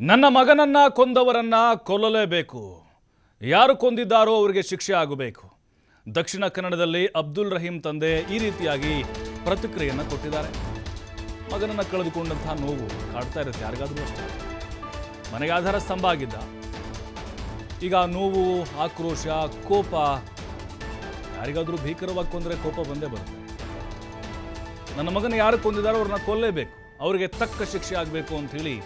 ನನ್ನ ಮಗನನ್ನ ಕೊಂದವರನ್ನ ಕೊಲ್ಲಲೇಬೇಕು. ಯಾರು ಕೊಂದಿದ್ದಾರೋ ಅವರಿಗೆ ಶಿಕ್ಷೆ ಆಗಬೇಕು. ದಕ್ಷಿಣ ಕನ್ನಡದಲ್ಲಿ ಅಬ್ದುಲ್ ರಹೀಂ ತಂದೆ ಈ ರೀತಿಯಾಗಿ ಪ್ರತಿಕ್ರಿಯೆಯನ್ನು ಕೊಟ್ಟಿದ್ದಾರೆ. ಮಗನನ್ನ ಕಳೆದುಕೊಂಡಂತಹ ನೋವು ಕಾಡ್ತಾ ಇರುತ್ತೆ ಯಾರಿಗಾದ್ರೂ ಅಷ್ಟೇ. ಮನೆಗೆ ಆಧಾರ ಸ್ತಂಭ ಆಗಿದ್ದ. ಈಗ ನೋವು, ಆಕ್ರೋಶ, ಕೋಪ, ಯಾರಿಗಾದ್ರೂ ಭೀಕರವಾಗಿ ಕೊಂದರೆ ಕೋಪ ಬಂದೇ ಬರುತ್ತೆ. ನನ್ನ ಮಗನ ಯಾರು ಕೊಂದಿದ್ದಾರೋ ಅವ್ರನ್ನ ಕೊಲ್ಲೇಬೇಕು, ಅವರಿಗೆ ತಕ್ಕ ಶಿಕ್ಷೆ ಆಗಬೇಕು ಅಂತ ಹೇಳಿ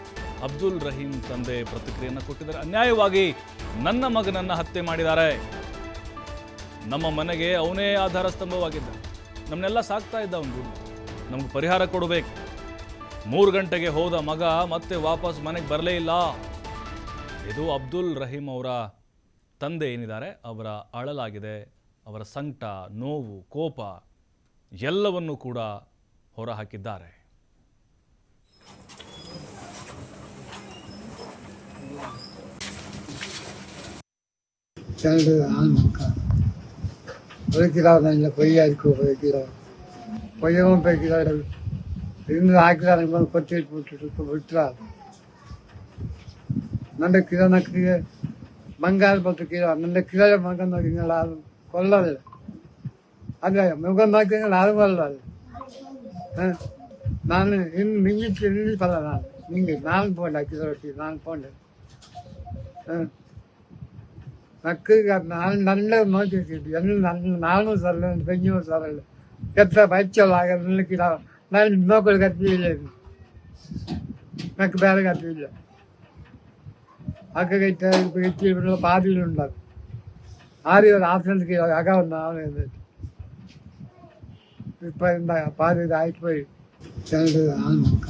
ಅಬ್ದುಲ್ ರಹೀಂ ತಂದೆ ಪ್ರತಿಕ್ರಿಯೆಯನ್ನು ಕೊಟ್ಟಿದ್ದಾರೆ. ಅನ್ಯಾಯವಾಗಿ ನನ್ನ ಮಗನನ್ನ ಹತ್ಯೆ ಮಾಡಿದ್ದಾರೆ. ನಮ್ಮ ಮನೆಗೆ ಅವನೇ ಆಧಾರ ಸ್ತಂಭವಾಗಿದ್ದ, ನಮ್ಮನ್ನೆಲ್ಲ ಸಾಕ್ತಾ ಇದ್ದ. ಅವನು ನಮ್ಗೆ ಪರಿಹಾರ ಕೊಡಬೇಕು. 3 ಗಂಟೆಗೆ ಹೋದ ಮಗ ಮತ್ತೆ ವಾಪಸ್ ಮನೆಗೆ ಬರಲೇ ಇಲ್ಲ. ಇದು ಅಬ್ದುಲ್ ರಹೀಂ ಅವರ ತಂದೆ ಏನಿದ್ದಾರೆ ಅವರ ಅಳಲಾಗಿದೆ. ಅವರ ಸಂಕಟ, ನೋವು, ಕೋಪ ಎಲ್ಲವನ್ನೂ ಕೂಡ ಹೊರಹಾಕಿದ್ದಾರೆ. ಚಂದ್ರ ಆಲ್ಮಕ್ಕ ಒಳಗಿಲ್ಲ ಕೊಯ್ಯಾದಕ್ಕೆ ಕೊಯ್ಯಬೇಕಾದ ಇನ್ನು ಹಾಕಿದಾರೆ ಕೊಟ್ಟಿಟ್ಬಿಟ್ಟು ಬಿಟ್ರ ನನ್ನ ಕಿರಣಕ್ಕೆ ಬಂಗಾರ ಬತ್ತು ನನ್ನ ಕಿರ ಮಗನ ಹಾಕಿಲ್ಲ ಅದು ಕೊಲ್ಲಲ್ಲ. ಅದೇ ಮಗನ ಹಾಕಿದ್ರೆ ಅದು ಕೊಲ್ಲಲ್ಲ. ನಾನು ಇನ್ನು ನಿಲ್ಲಿಸಲ್ಲ. ನಾನು ಪೋಂಡೆ ಹಾಕಿದ ನಾನು ಪೋಂಡೆ ನಕ್ಕ നല്ല നോക്കിയിട്ട് നാളും സാറല്ല 5 സാറല്ല എത്ര പച്ചല്ല ನಾನು ಇನ್ನೊಬ್ಬರು ಕತ್ತಿಲ್ಲ. నాకు ಬೇರೆ ಕತ್ತಿಲ್ಲ. അക്കകൈറ്റ് പാതിയിലുണ്ടാകും. ആദ്യം ആഫ്രിക്കക്ക് അകാവുന്ന ഇപ്പം എന്താ പാതി ഇതായിട്ട് പോയി. ചിലത് ആൾമക്ക